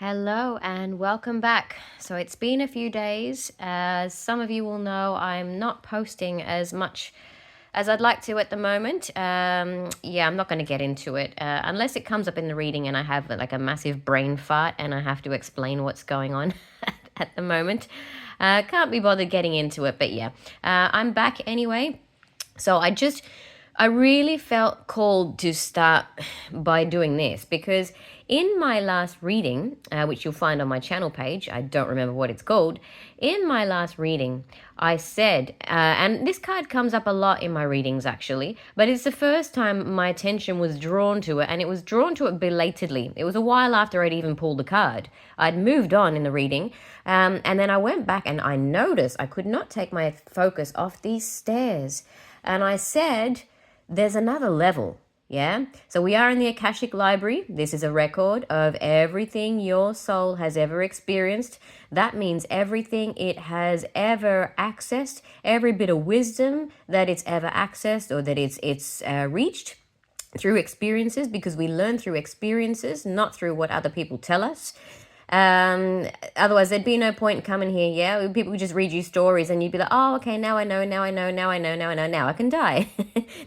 Hello and welcome back. So it's been a few days. As some of you will know, I'm not posting as much as I'd like to at the moment. I'm not going to get into it unless it comes up in the reading and I have like a massive brain fart and I have to explain what's going on at the moment. Can't be bothered getting into it, but I'm back anyway. So I really felt called to start by doing this because in my last reading, which you'll find on my channel page, I don't remember what it's called. In my last reading, I said, and this card comes up a lot in my readings actually, but it's the first time my attention was drawn to it, and it was drawn to it belatedly. It was a while after I'd even pulled the card. I'd moved on in the reading, and then I went back and I noticed I could not take my focus off these stairs. And I said, there's another level. Yeah. So we are in the Akashic Library. This is a record of everything your soul has ever experienced. That means everything it has ever accessed, every bit of wisdom that it's ever accessed or that it's reached through experiences, because we learn through experiences, not through what other people tell us. Otherwise there'd be no point coming here. Yeah, people would just read you stories and you'd be like, oh, okay, now I know, now I can die.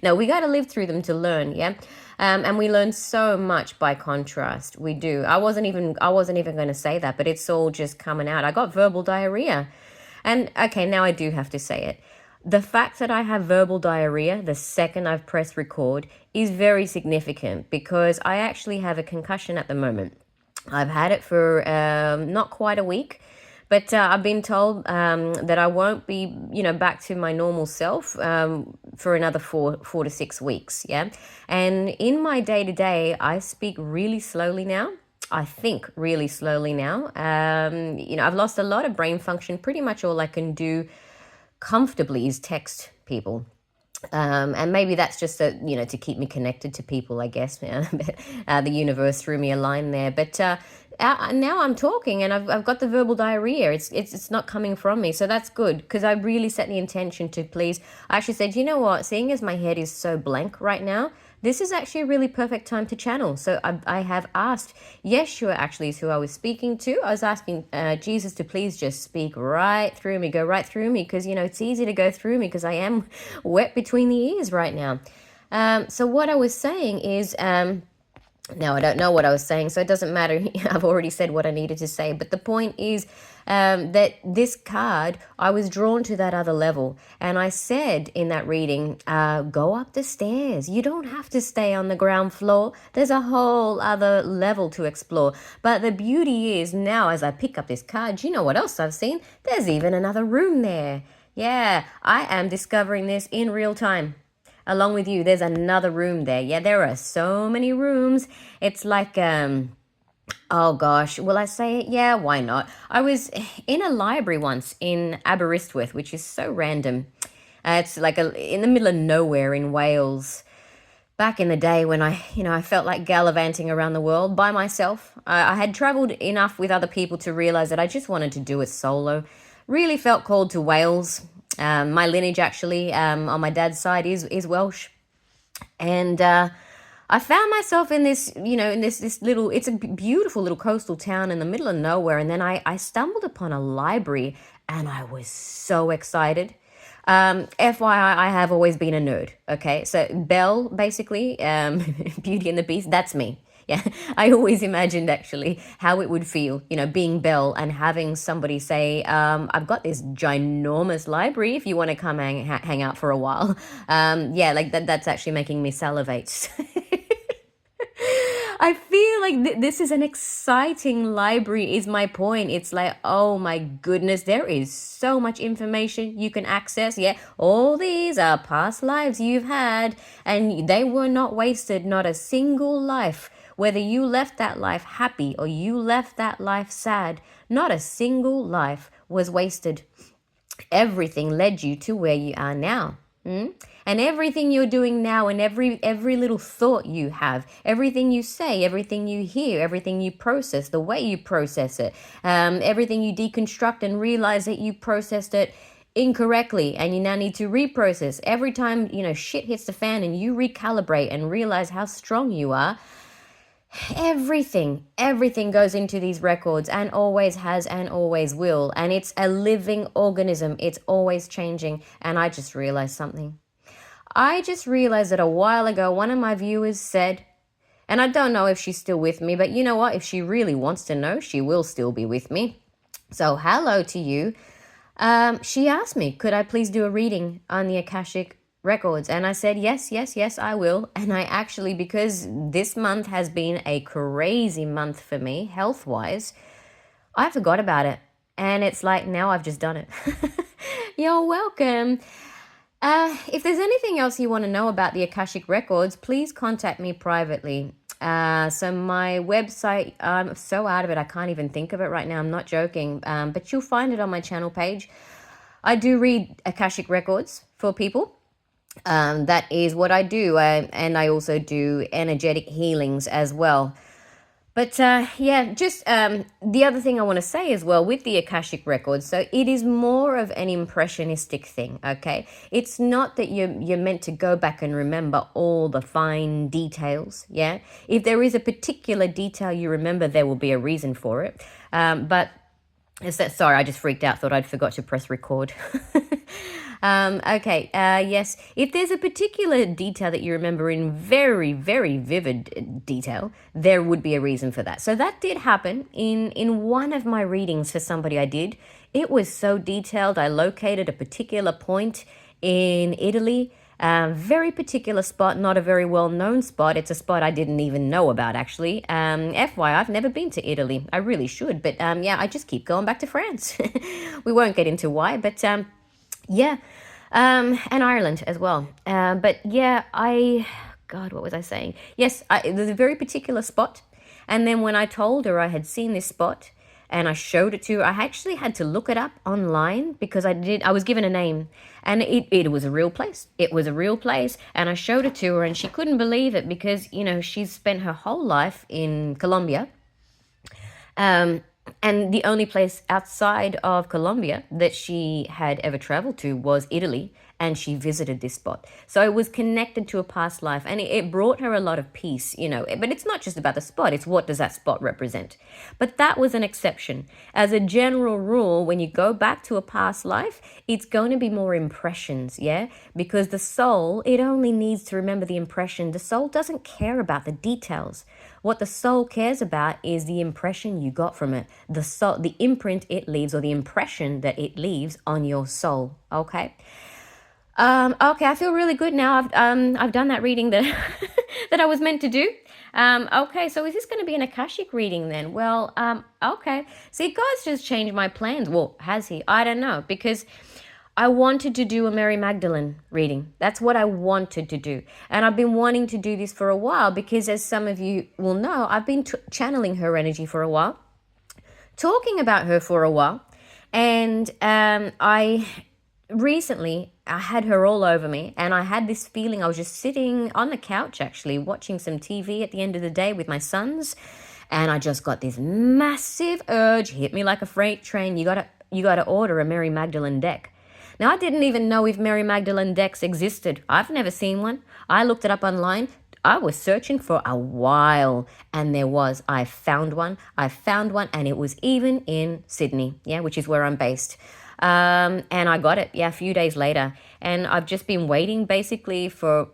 No, we got to live through them to learn. Yeah. And we learn so much by contrast. We do. I wasn't even going to say that, but it's all just coming out. I got verbal diarrhea. And okay, now I do have to say it. The fact that I have verbal diarrhea the second I've pressed record is very significant, because I actually have a concussion at the moment. I've had it for not quite a week, but I've been told that I won't be, back to my normal self for another four to 6 weeks. Yeah. And in my day-to-day, I speak really slowly now. I think really slowly now. I've lost a lot of brain function. Pretty much all I can do comfortably is text people. And maybe that's just to keep me connected to people, I guess. The universe threw me a line there. But now I'm talking and I've got the verbal diarrhea. It's not coming from me. So that's good, because I really set the intention to please. I actually said, you know what, seeing as my head is so blank right now, this is actually a really perfect time to channel. So I have asked, Yeshua actually is who I was speaking to. I was asking Jesus to please just speak right through me, go right through me, because, it's easy to go through me because I am wet between the ears right now. So what I was saying is, now I don't know what I was saying, so it doesn't matter. I've already said what I needed to say. But the point is that this card, I was drawn to that other level. And I said in that reading, go up the stairs. You don't have to stay on the ground floor. There's a whole other level to explore. But the beauty is now, as I pick up this card, you know what else I've seen? There's even another room there. Yeah, I am discovering this in real time. Along with you, there's another room there. Yeah, there are so many rooms. It's like, oh gosh, will I say it? Yeah, why not? I was in a library once in Aberystwyth, which is so random. It's like in the middle of nowhere in Wales. Back in the day when I felt like gallivanting around the world by myself. I had traveled enough with other people to realize that I just wanted to do it solo. Really felt called to Wales. My lineage actually on my dad's side is Welsh, and I found myself in this, in this little, it's a beautiful little coastal town in the middle of nowhere. And then I stumbled upon a library and I was so excited. FYI, I have always been a nerd. Okay. So Belle, basically, Beauty and the Beast, that's me. Yeah, I always imagined actually how it would feel, being Belle and having somebody say, I've got this ginormous library if you want to come hang out for a while. Like that's actually making me salivate. I feel like this is an exciting library is my point. It's like, oh my goodness, there is so much information you can access. Yeah, all these are past lives you've had and they were not wasted, not a single life. Whether you left that life happy or you left that life sad, not a single life was wasted. Everything led you to where you are now. And everything you're doing now, and every little thought you have, everything you say, everything you hear, everything you process, the way you process it, everything you deconstruct and realize that you processed it incorrectly and you now need to reprocess. Every time, shit hits the fan and you recalibrate and realize how strong you are, everything goes into these records and always has and always will. And it's a living organism. It's always changing. And I just realized something. I just realized that a while ago, one of my viewers said, and I don't know if she's still with me, but you know what? If she really wants to know, she will still be with me. So hello to you. She asked me, could I please do a reading on the Akashic records? And I said, yes, I will. And I actually, because this month has been a crazy month for me, health-wise, I forgot about it. And it's like, now I've just done it. You're welcome. If there's anything else you want to know about the Akashic records, please contact me privately. So my website, I'm so out of it, I can't even think of it right now. I'm not joking. But you'll find it on my channel page. I do read Akashic records for people. That is what I do. And I also do energetic healings as well. But just the other thing I want to say as well with the Akashic records, so it is more of an impressionistic thing, okay? It's not that you're meant to go back and remember all the fine details, yeah? If there is a particular detail you remember, there will be a reason for it. But sorry, I just freaked out, thought I'd forgot to press record. Yes, if there's a particular detail that you remember in very, very vivid detail, there would be a reason for that. So that did happen in one of my readings for somebody I did. It was so detailed. I located a particular point in Italy, very particular spot, not a very well-known spot. It's a spot I didn't even know about, actually. FYI, I've never been to Italy. I really should, but I just keep going back to France. We won't get into why, but yeah, and Ireland as well. But yeah, God, what was I saying? Yes, there's a very particular spot. And then when I told her I had seen this spot and I showed it to her, I actually had to look it up online because I was given a name and it was a real place. It was a real place. And I showed it to her and she couldn't believe it because, she's spent her whole life in Colombia. And the only place outside of Colombia that she had ever traveled to was Italy, and she visited this spot. So it was connected to a past life, and it brought her a lot of peace, But it's not just about the spot, it's what does that spot represent. But that was an exception. As a general rule, when you go back to a past life, it's going to be more impressions, yeah? Because the soul, it only needs to remember the impression. The soul doesn't care about the details. What the soul cares about is the impression you got from it, the imprint it leaves, or the impression that it leaves on your soul. Okay. Okay, I feel really good now. I've done that reading that that I was meant to do. Okay, so is this going to be an Akashic reading then? Well, okay. See, God's just changed my plans. Well, has he? I don't know, because I wanted to do a Mary Magdalene reading. That's what I wanted to do. And I've been wanting to do this for a while because, as some of you will know, I've been channeling her energy for a while, talking about her for a while. And I had her all over me, and I had this feeling. I was just sitting on the couch, actually, watching some TV at the end of the day with my sons, and I just got this massive urge, hit me like a freight train. You gotta order a Mary Magdalene deck. Now, I didn't even know if Mary Magdalene decks existed. I've never seen one. I looked it up online. I was searching for a while, and there was. I found one, and it was even in Sydney, which is where I'm based. And I got it, a few days later. And I've just been waiting, basically, for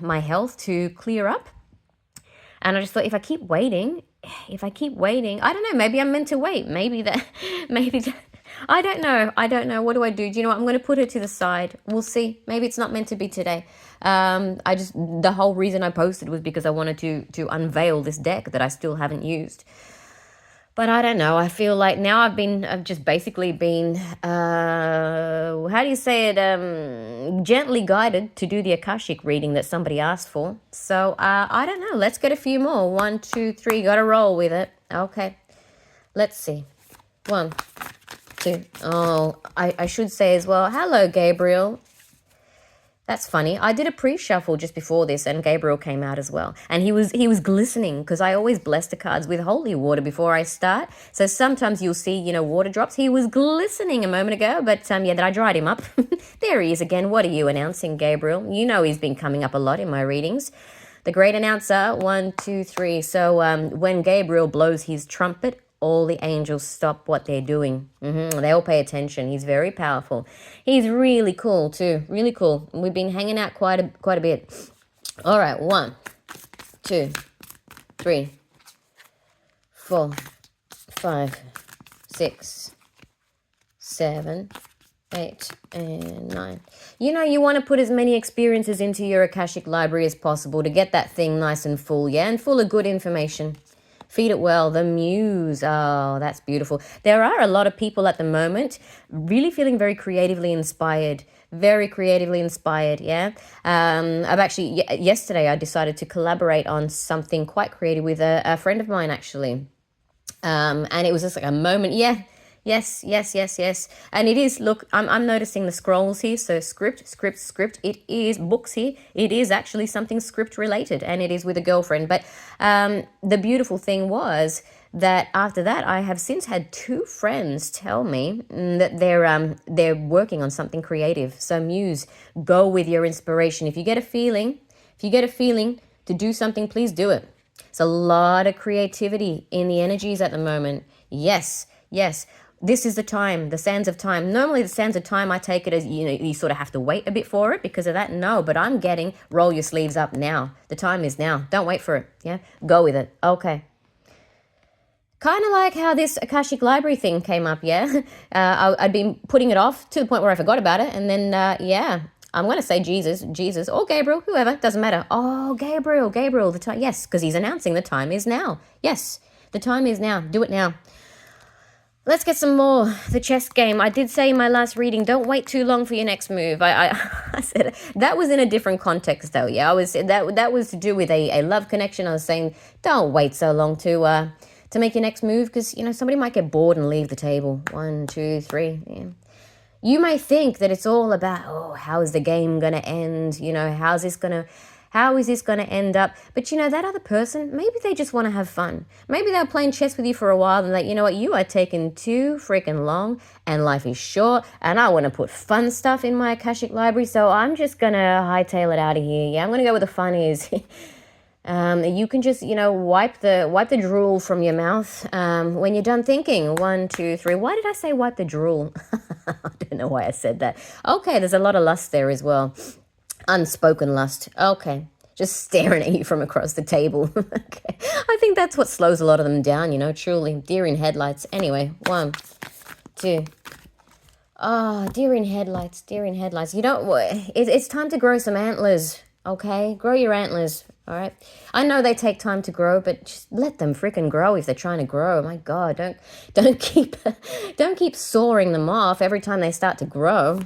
my health to clear up. And I just thought, if I keep waiting, I don't know, maybe I'm meant to wait. I don't know. What do I do? Do you know what? I'm going to put her to the side. We'll see. Maybe it's not meant to be today. The whole reason I posted was because I wanted to unveil this deck that I still haven't used. But I don't know. I feel like now I've just basically been, how do you say it, gently guided to do the Akashic reading that somebody asked for. So I don't know. Let's get a few more. 1, 2, 3. Got to roll with it. Okay. Let's see. 1, 2. Oh, I should say as well, hello, Gabriel. That's funny. I did a pre-shuffle just before this, and Gabriel came out as well. And he was glistening, because I always bless the cards with holy water before I start. So sometimes you'll see, water drops. He was glistening a moment ago, but that I dried him up. There he is again. What are you announcing, Gabriel? You know he's been coming up a lot in my readings. The great announcer, 1, 2, 3. So when Gabriel blows his trumpet, all the angels stop what they're doing. They all pay attention. He's very powerful. He's really cool too. Really cool. We've been hanging out quite a bit. All right, 1, 2, 3, 4, 5, 6, 7, 8, and 9. You know, you want to put as many experiences into your Akashic library as possible to get that thing nice and full, yeah? And full of good information. Feed it well. The muse. Oh, that's beautiful. There are a lot of people at the moment really feeling very creatively inspired. Very creatively inspired, yeah? I've actually, yesterday I decided to collaborate on something quite creative with a friend of mine, actually. And it was just like a moment, yeah. Yes. And it is, look, I'm noticing the scrolls here. So script. It is books here. It is actually something script related, and it is with a girlfriend. But the beautiful thing was that after that, I have since had 2 friends tell me that they're working on something creative. So muse, go with your inspiration. If you get a feeling to do something, please do it. It's a lot of creativity in the energies at the moment. Yes. This is the time, the sands of time. Normally the sands of time, I take it as, you sort of have to wait a bit for it because of that. No, but I'm getting roll your sleeves up now. The time is now. Don't wait for it. Yeah, go with it. Okay. Kind of like how this Akashic Library thing came up, yeah? I'd been putting it off to the point where I forgot about it. And then, I'm going to say Jesus, or Gabriel, whoever, doesn't matter. Oh, Gabriel, the time. Yes, because he's announcing the time is now. Yes, the time is now. Do it now. Let's get some more. The chess game. I did say in my last reading, don't wait too long for your next move. I said that was in a different context though. Yeah, that was to do with a love connection. I was saying, don't wait so long to make your next move because somebody might get bored and leave the table. 1, 2, 3. Yeah. You may think that it's all about, how is the game gonna end? How is this gonna end up? But that other person, maybe they just want to have fun. Maybe they're playing chess with you for a while and you know what, you are taking too freaking long and life is short and I want to put fun stuff in my Akashic library, so I'm just gonna hightail it out of here. Yeah, I'm gonna go where the fun is. You can just, wipe the drool from your mouth when you're done thinking. 1, 2, 3. Why did I say wipe the drool? I don't know why I said that. Okay, there's a lot of lust there as well. Unspoken lust. Okay. Just staring at you from across the table. Okay. I think that's what slows a lot of them down, truly. Deer in headlights. Anyway, 1, 2. Oh, deer in headlights. It's time to grow some antlers. Okay? Grow your antlers. All right? I know they take time to grow, but just let them freaking grow if they're trying to grow. My God, don't keep sawing them off every time they start to grow.